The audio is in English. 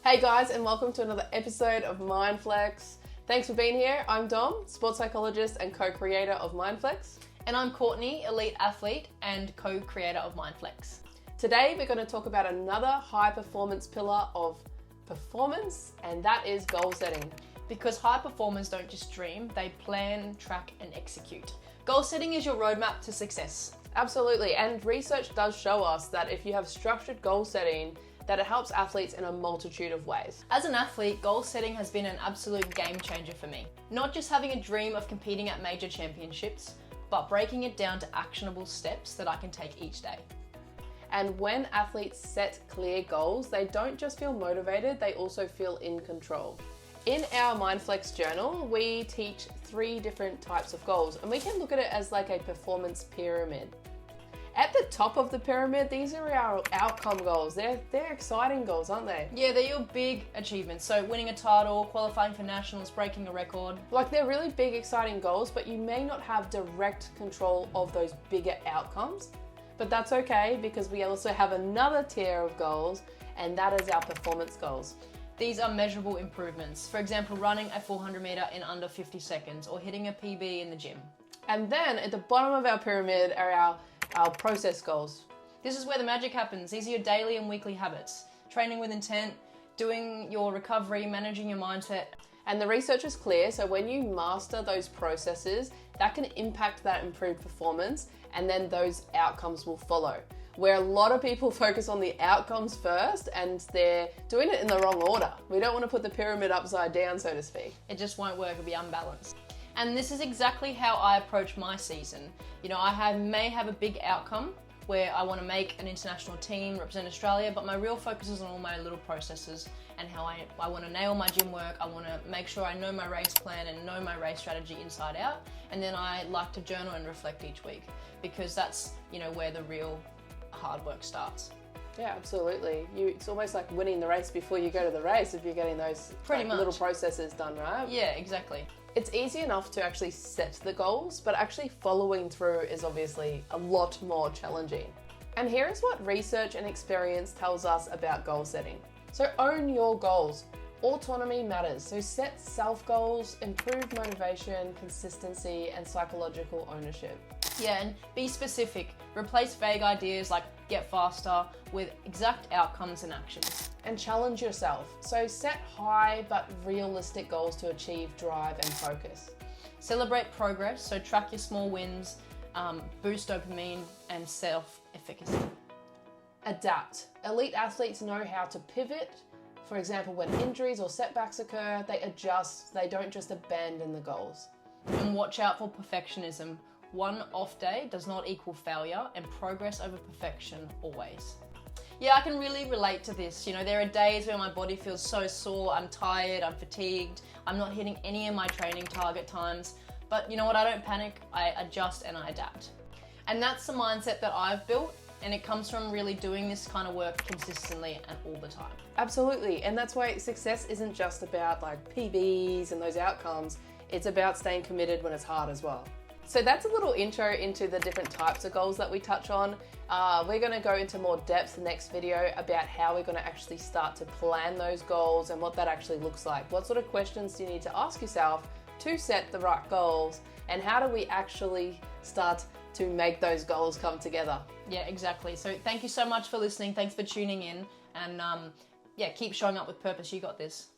Hey guys, and welcome to another episode of MINDFLEX. Thanks for being here. I'm Dom, sports psychologist and co-creator of MINDFLEX. And I'm Courtney, elite athlete and co-creator of MINDFLEX. Today we're going to talk about another high performance pillar of performance, and that is goal setting. Because high performers don't just dream, they plan, track and execute. Goal setting is your roadmap to success. Absolutely, and research does show us that if you have structured goal setting, that it helps athletes in a multitude of ways. As an athlete, goal setting has been an absolute game changer for me. Not just having a dream of competing at major championships, but breaking it down to actionable steps that I can take each day. And when athletes set clear goals, they don't just feel motivated, they also feel in control. In our MINDFLEX journal, we teach 3 different types of goals, and we can look at it as like a performance pyramid. At the top of the pyramid, these are our outcome goals. They're exciting goals, aren't they? Yeah, they're your big achievements. So winning a title, qualifying for nationals, breaking a record. Like, they're really big, exciting goals, but you may not have direct control of those bigger outcomes. But that's okay, because we also have another tier of goals, and that is our performance goals. These are measurable improvements. For example, running a 400 meter in under 50 seconds or hitting a PB in the gym. And then at the bottom of our pyramid are our process goals. This is where the magic happens. These are your daily and weekly habits. Training with intent, doing your recovery, managing your mindset. And the research is clear, so when you master those processes, that can impact that improved performance, and then those outcomes will follow. Where a lot of people focus on the outcomes first, and they're doing it in the wrong order. We don't want to put the pyramid upside down, so to speak. It just won't work, it'll be unbalanced. And this is exactly how I approach my season. You know, I may have a big outcome where I want to make an international team, represent Australia, but my real focus is on all my little processes and how I want to nail my gym work. I want to make sure I know my race plan and know my race strategy inside out. And then I like to journal and reflect each week, because that's, you know, where the real hard work starts. Yeah, absolutely. It's almost like winning the race before you go to the race if you're getting those little processes done, right? Yeah, exactly. It's easy enough to actually set the goals, but actually following through is obviously a lot more challenging. And here is what research and experience tells us about goal setting. So own your goals. Autonomy matters. So set self-goals, improve motivation, consistency, and psychological ownership. Yeah, and be specific. Replace vague ideas like get faster with exact outcomes and actions. And challenge yourself. So set high but realistic goals to achieve drive and focus. Celebrate progress, so track your small wins, boost dopamine and self-efficacy. Adapt. Elite athletes know how to pivot. For example, when injuries or setbacks occur, they adjust, they don't just abandon the goals. And watch out for perfectionism. One off day does not equal failure, and progress over perfection always. Yeah, I can really relate to this. You know, there are days where my body feels so sore, I'm tired, I'm fatigued, I'm not hitting any of my training target times. But you know what, I don't panic, I adjust and I adapt. And that's the mindset that I've built, and it comes from really doing this kind of work consistently and all the time. Absolutely, and that's why success isn't just about like PBs and those outcomes, it's about staying committed when it's hard as well. So that's a little intro into the different types of goals that we touch on. We're going to go into more depth in the next video about how we're going to actually start to plan those goals and what that actually looks like. What sort of questions do you need to ask yourself to set the right goals, and how do we actually start to make those goals come together? Yeah, exactly. So thank you so much for listening. Thanks for tuning in, and yeah, keep showing up with purpose. You got this.